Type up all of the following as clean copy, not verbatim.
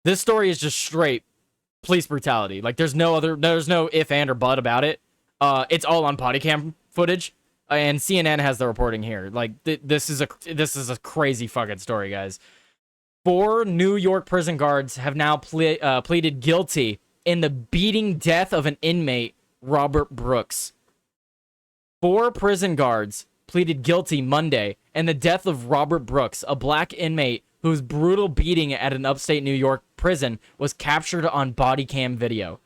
This story is just straight police brutality. Like, there's no if, and, or but about it. It's all on body cam footage, and CNN has the reporting here. Like, this is a crazy fucking story, guys. 4 New York prison guards have now pleaded guilty in the beating death of an inmate, Robert Brooks. 4 prison guards pleaded guilty Monday in the death of Robert Brooks, a black inmate whose brutal beating at an upstate New York prison was captured on body cam video.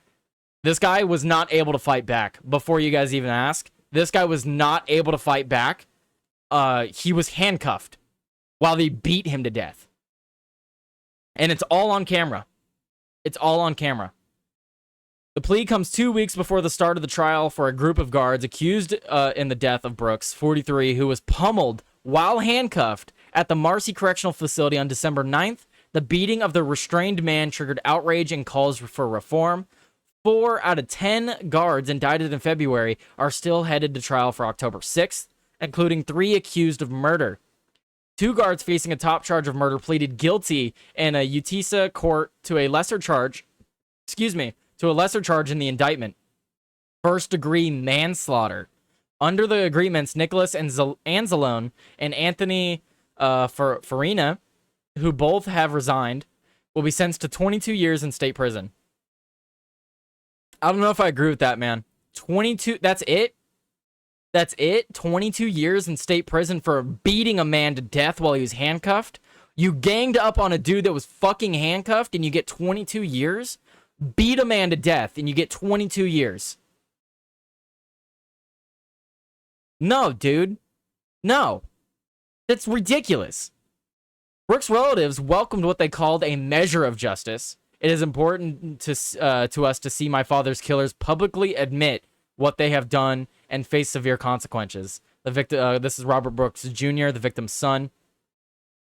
This guy was not able to fight back. Before you guys even ask, this guy was not able to fight back. He was handcuffed while they beat him to death. And it's all on camera. It's all on camera. The plea comes 2 weeks before the start of the trial for a group of guards accused in the death of Brooks, 43, who was pummeled while handcuffed at the Marcy Correctional Facility on December 9th. The beating of the restrained man triggered outrage and calls for reform. 4 out of 10 guards indicted in February are still headed to trial for October 6th, including 3 accused of murder. 2 guards facing a top charge of murder pleaded guilty in a Utisa court to a lesser charge. To a lesser charge in the indictment, first-degree manslaughter. Under the agreements, Nicholas Anzalone and Anthony Farina, who both have resigned, will be sentenced to 22 years in state prison. I don't know if I agree with that, man. 22, that's it? That's it? 22 years in state prison for beating a man to death while he was handcuffed? You ganged up on a dude that was fucking handcuffed and you get 22 years? Beat a man to death and you get 22 years. No, dude. No. That's ridiculous. Brooks' relatives welcomed what they called a measure of justice. It is important to us to see my father's killers publicly admit what they have done and face severe consequences. The victim, this is Robert Brooks Jr., the victim's son.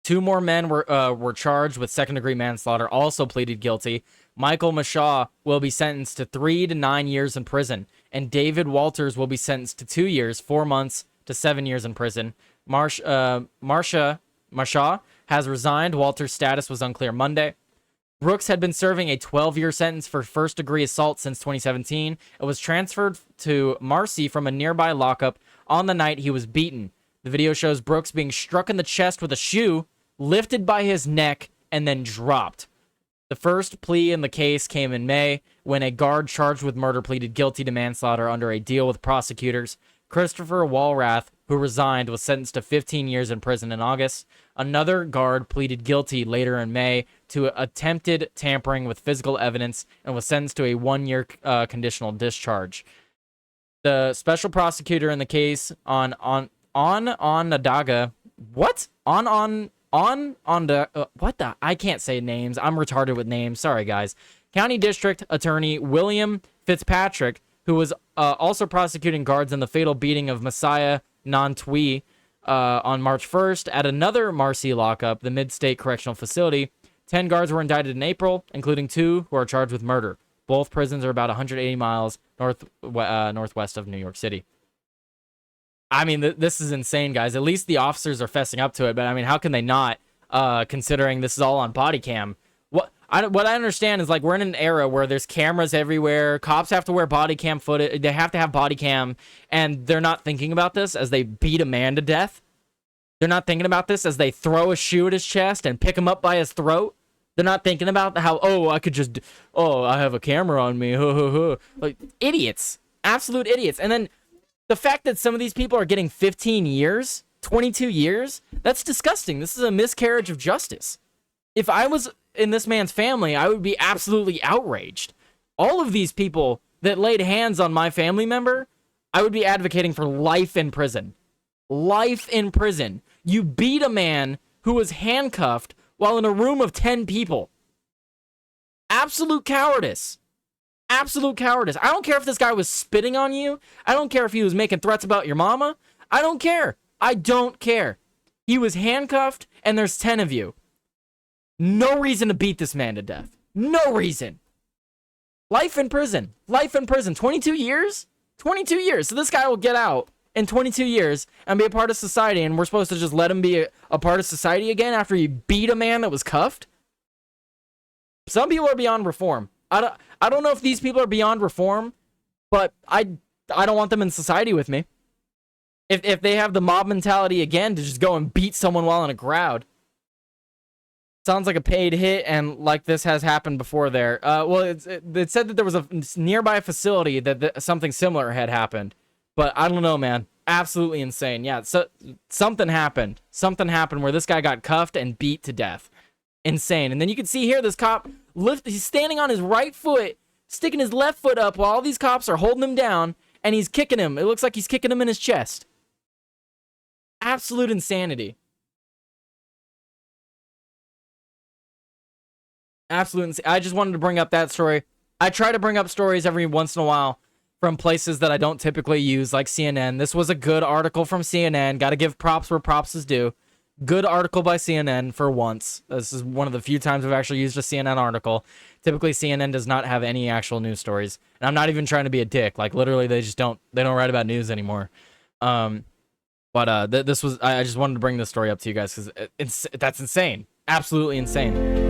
2 more men were charged with second-degree manslaughter, also pleaded guilty. Michael Mashaw will be sentenced to 3 to 9 years in prison, and David Walters will be sentenced to 2 years, 4 months to 7 years in prison. Mashaw has resigned. Walters' status was unclear Monday. Brooks had been serving a 12-year sentence for first-degree assault since 2017. It was transferred to Marcy from a nearby lockup on the night he was beaten. The video shows Brooks being struck in the chest with a shoe, lifted by his neck, and then dropped. The first plea in the case came in May, when a guard charged with murder pleaded guilty to manslaughter under a deal with prosecutors. Christopher Walrath, who resigned, was sentenced to 15 years in prison in August. Another guard pleaded guilty later in May to attempted tampering with physical evidence and was sentenced to a 1-year conditional discharge. The special prosecutor in the case Onondaga, I can't say names. I'm retarded with names. Sorry, guys. County District Attorney William Fitzpatrick, who was also prosecuting guards in the fatal beating of Messiah Nantwi on March 1st at another Marcy lockup, the Mid-State Correctional Facility. 10 guards were indicted in April, including 2 who are charged with murder. Both prisons are about 180 miles northwest of New York City. I mean, this is insane, guys. At least the officers are fessing up to it, but I mean, how can they not, considering this is all on body cam? What I understand is, like, we're in an era where there's cameras everywhere. Cops have to wear body cam footage. They have to have body cam, and they're not thinking about this as they beat a man to death. They're not thinking about this as they throw a shoe at his chest and pick him up by his throat. They're not thinking about how, I have a camera on me. Like, idiots. Absolute idiots. And then the fact that some of these people are getting 15 years, 22 years, that's disgusting. This is a miscarriage of justice. If I was in this man's family, I would be absolutely outraged. All of these people that laid hands on my family member, I would be advocating for life in prison. Life in prison. You beat a man who was handcuffed while in a room of 10 people. Absolute cowardice. Absolute cowardice. I don't care if this guy was spitting on you. I don't care if he was making threats about your mama. I don't care. I don't care. He was handcuffed, and there's 10 of you. No reason to beat this man to death. No reason. Life in prison. Life in prison. 22 years? 22 years. So this guy will get out in 22 years and be a part of society, and we're supposed to just let him be a part of society again after he beat a man that was cuffed? Some people are beyond reform. I don't know if these people are beyond reform, but I don't want them in society with me. If they have the mob mentality again to just go and beat someone while in a crowd. Sounds like a paid hit, and like this has happened before there. Well, it said that there was a nearby facility that something similar had happened. But I don't know, man. Absolutely insane. Yeah, so something happened. Something happened where this guy got cuffed and beat to death. Insane. And then you can see here, this cop, he's standing on his right foot, sticking his left foot up while all these cops are holding him down, and he's kicking him. It looks like he's kicking him in his chest. Absolute insanity. Absolute. I just wanted to bring up that story. I try to bring up stories every once in a while from places that I don't typically use, like CNN. This was a good article from CNN. Got to give props where props is due. Good article by CNN for once. This is one of the few times I've actually used a CNN article. Typically, CNN does not have any actual news stories. And I'm not even trying to be a dick. Like, literally, they don't write about news anymore. This was, I just wanted to bring this story up to you guys because that's insane. Absolutely insane.